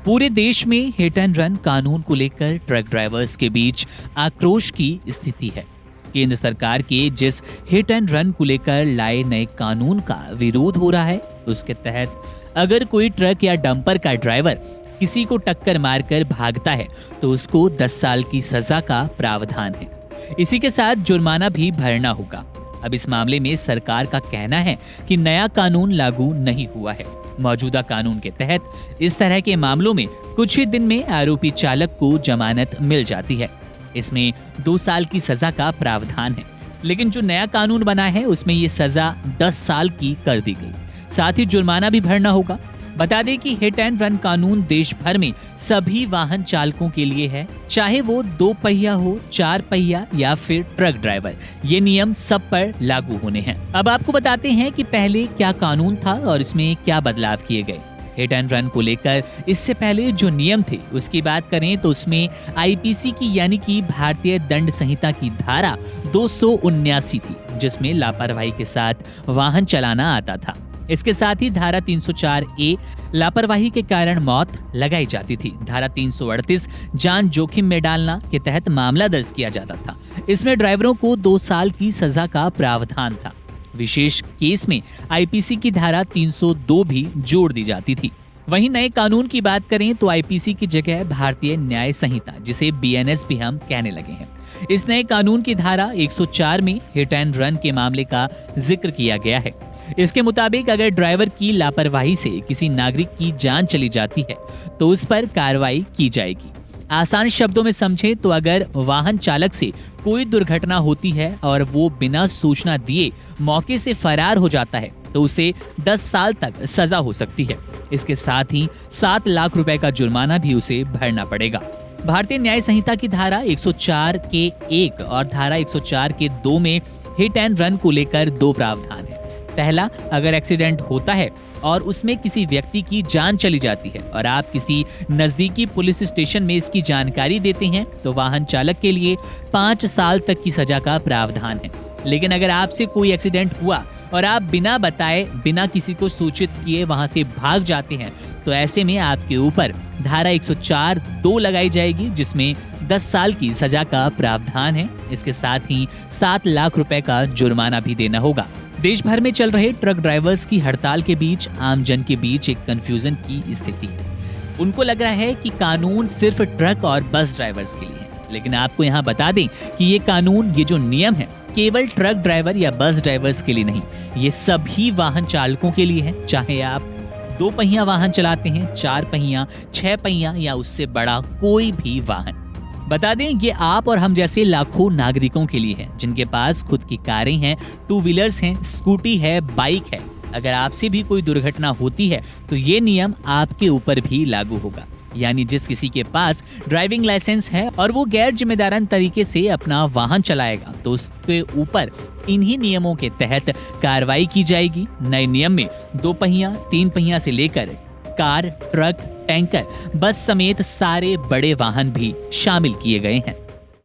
पूरे देश में हिट एंड रन कानून को लेकर ट्रक ड्राइवर्स के बीच आक्रोश की स्थिति है। केंद्र सरकार के जिस हिट एंड रन को लेकर लाए नए कानून का विरोध हो रहा है, उसके तहत अगर कोई ट्रक या डंपर का ड्राइवर किसी को टक्कर मारकर भागता है तो उसको 10 साल की सजा का प्रावधान है। इसी के साथ जुर्माना भी भरना होगा। अब इस मामले में सरकार का कहना है कि नया कानून लागू नहीं हुआ है। मौजूदा कानून के तहत इस तरह के मामलों में कुछ ही दिन में आरोपी चालक को जमानत मिल जाती है। इसमें 2 साल की सजा का प्रावधान है, लेकिन जो नया कानून बना है उसमें ये सजा 10 साल की कर दी गई। साथ ही जुर्माना भी भरना होगा। बता दें कि हिट एंड रन कानून देश भर में सभी वाहन चालकों के लिए है, चाहे वो 2 पहिया हो, 4 पहिया या फिर ट्रक ड्राइवर। ये नियम सब पर लागू होने हैं। अब आपको बताते हैं कि पहले क्या कानून था और इसमें क्या बदलाव किए गए। हिट एंड रन को लेकर इससे पहले जो नियम थे उसकी बात करें तो उसमें आईपीसी की यानी कि भारतीय दंड संहिता की धारा 279 थी, जिसमें लापरवाही के साथ वाहन चलाना आता था। इसके साथ ही धारा 304A लापरवाही के कारण मौत लगाई जाती थी। धारा 338 जान जोखिम में डालना के तहत मामला दर्ज किया जाता था। इसमें ड्राइवरों को 2 साल की सजा का प्रावधान था। विशेष केस में आईपीसी की धारा 302 भी जोड़ दी जाती थी। वहीं नए कानून की बात करें तो आईपीसी की जगह भारतीय न्याय संहिता, जिसे बीएनएस भी हम कहने लगे हैं। इस नए कानून की धारा 104 में हिट एंड रन के मामले का जिक्र किया गया है। इसके मुताबिक अगर ड्राइवर की लापरवाही से किसी नागरिक की जान चली जाती है तो उस पर कार्रवाई की जाएगी। आसान शब्दों में समझें तो अगर वाहन चालक से कोई दुर्घटना होती है और वो बिना सूचना दिए मौके से फरार हो जाता है तो उसे 10 साल तक सजा हो सकती है। इसके साथ ही 7 लाख रुपए का जुर्माना भी उसे भरना पड़ेगा। भारतीय न्याय संहिता की धारा 104 के 1 और धारा 104 के 2 में हिट एंड रन को लेकर 2 प्रावधान है। पहला, अगर एक्सीडेंट होता है और उसमें किसी व्यक्ति की जान चली जाती है और आप किसी नजदीकी पुलिस स्टेशन में इसकी जानकारी देते हैं तो वाहन चालक के लिए 5 साल तक की सजा का प्रावधान है। लेकिन अगर आपसे कोई एक्सीडेंट हुआ और आप बिना बताए, बिना किसी को सूचित किए वहां से भाग जाते हैं तो ऐसे में आपके ऊपर धारा 104(2) लगाई जाएगी, जिसमें 10 साल की सजा का प्रावधान है। इसके साथ ही 7 लाख रुपए का जुर्माना भी देना होगा। देश भर में चल रहे ट्रक ड्राइवर्स की हड़ताल के बीच आम जन के बीच एक कंफ्यूजन की स्थिति है। उनको लग रहा है कि कानून सिर्फ ट्रक और बस ड्राइवर्स के लिए है, लेकिन आपको यहाँ बता दें कि ये कानून, ये जो नियम है, केवल ट्रक ड्राइवर या बस ड्राइवर्स के लिए नहीं, ये सभी वाहन चालकों के लिए है। चाहे आप 2 पहिया वाहन चलाते हैं, 4 पहिया, 6 पहिया या उससे बड़ा कोई भी वाहन। बता दें, ये आप और हम जैसे लाखों नागरिकों के लिए है, जिनके पास खुद की कारें हैं, 2 व्हीलर्स हैं, स्कूटी है, बाइक है। अगर आपसे भी कोई दुर्घटना होती है तो ये नियम आपके ऊपर भी लागू होगा। यानी जिस किसी के पास ड्राइविंग लाइसेंस है और वो गैर जिम्मेदारान तरीके से अपना वाहन चलाएगा तो उसके ऊपर इन्हीं नियमों के तहत कार्रवाई की जाएगी। नए नियम में 2 पहिया, 3 पहिया से लेकर कार, ट्रक, टैंकर, बस समेत सारे बड़े वाहन भी शामिल किए गए हैं।